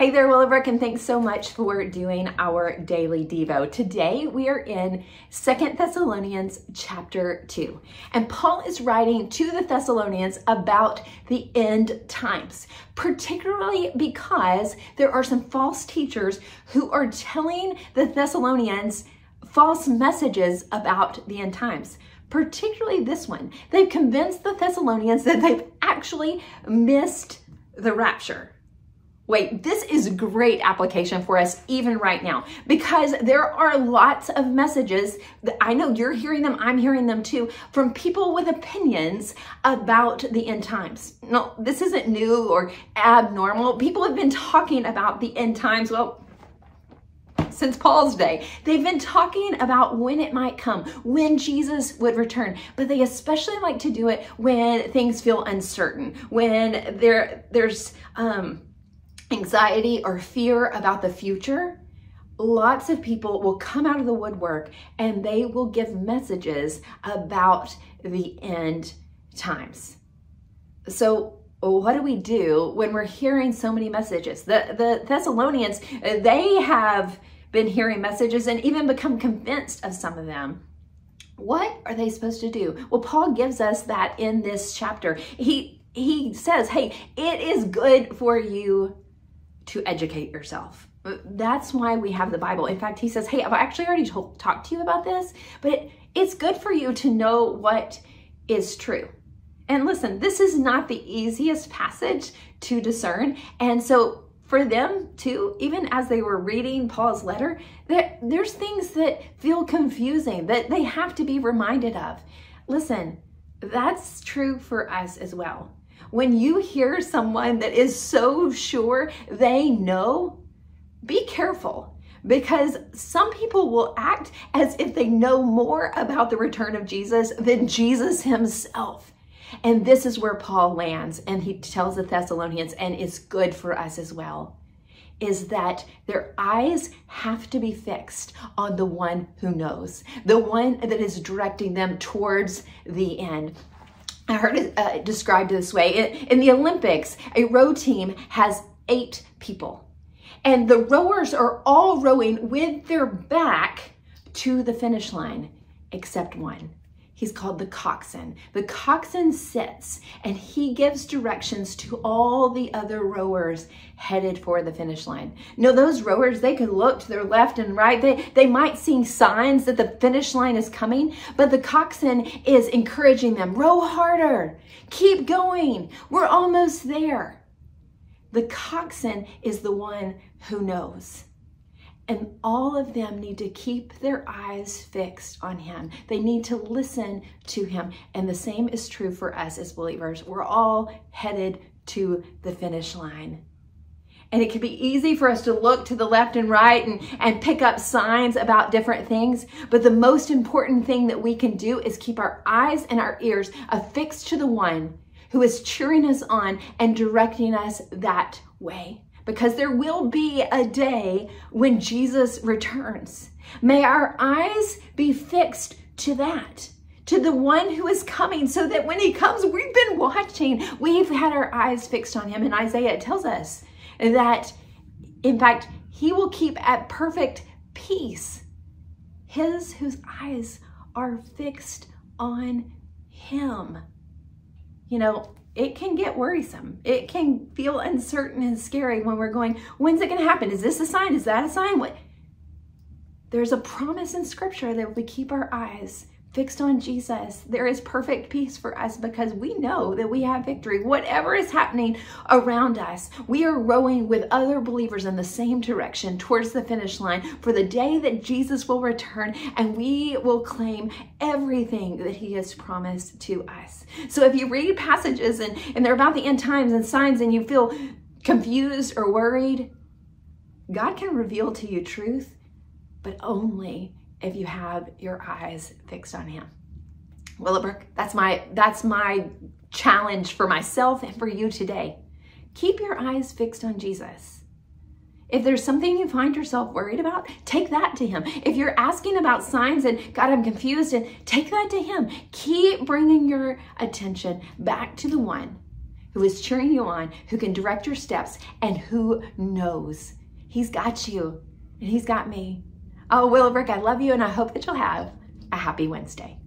Hey there, Willowbrook, and thanks so much for doing our daily Devo. Today we are in 2 Thessalonians chapter 2, and Paul is writing to the Thessalonians about the end times, particularly because there are some false teachers who are telling the Thessalonians false messages about the end times. Particularly this one. They've convinced the Thessalonians that they've actually missed the rapture. Wait, this is great application for us even right now, because there are lots of messages that I know you're hearing them, I'm hearing them too, from people with opinions about the end times. No, this isn't new or abnormal. People have been talking about the end times, well, since Paul's day. They've been talking about when it might come, when Jesus would return, but they especially like to do it when things feel uncertain, when there's anxiety or fear about the future. Lots of people will come out of the woodwork and they will give messages about the end times. So what do we do when we're hearing so many messages? The Thessalonians, they have been hearing messages and even become convinced of some of them. What are they supposed to do? Well, Paul gives us that in this chapter. He says, hey, it is good for you to educate yourself. That's why we have the Bible. In fact, he says, hey, I've actually already talked to you about this, but it's good for you to know what is true. And listen, this is not the easiest passage to discern. And so for them too, even as they were reading Paul's letter, there's things that feel confusing that they have to be reminded of. Listen, that's true for us as well. When you hear someone that is so sure they know, be careful, because some people will act as if they know more about the return of Jesus than Jesus himself. And this is where Paul lands, and he tells the Thessalonians, and it's good for us as well, is that their eyes have to be fixed on the one who knows, the one that is directing them towards the end. I heard it described this way. In the Olympics, a row team has 8 people, and the rowers are all rowing with their back to the finish line, except one. He's called the coxswain. The coxswain sits and he gives directions to all the other rowers headed for the finish line. No, those rowers, they could look to their left and right. They might see signs that the finish line is coming, but the coxswain is encouraging them, row harder, keep going, we're almost there. The coxswain is the one who knows. And all of them need to keep their eyes fixed on him. They need to listen to him. And the same is true for us as believers. We're all headed to the finish line. And it can be easy for us to look to the left and right and pick up signs about different things. But the most important thing that we can do is keep our eyes and our ears affixed to the one who is cheering us on and directing us that way. Because there will be a day when Jesus returns. May our eyes be fixed to that, to the one who is coming, so that when he comes, we've been watching. We've had our eyes fixed on him. And Isaiah tells us that, in fact, he will keep at perfect peace his whose eyes are fixed on him. You know, it can get worrisome. It can feel uncertain and scary when we're going, when's it going to happen? Is this a sign? Is that a sign? What? There's a promise in Scripture that if we keep our eyes fixed on Jesus, there is perfect peace for us, because we know that we have victory. Whatever is happening around us, we are rowing with other believers in the same direction towards the finish line for the day that Jesus will return, and we will claim everything that he has promised to us. So if you read passages and they're about the end times and signs and you feel confused or worried, God can reveal to you truth, but only if you have your eyes fixed on him. Willowbrook, that's my challenge for myself and for you today. Keep your eyes fixed on Jesus. If there's something you find yourself worried about, take that to him. If you're asking about signs and God, I'm confused, and take that to him. Keep bringing your attention back to the one who is cheering you on, who can direct your steps, and who knows. He's got you, and he's got me. Oh, Willowbrook, I love you, and I hope that you'll have a happy Wednesday.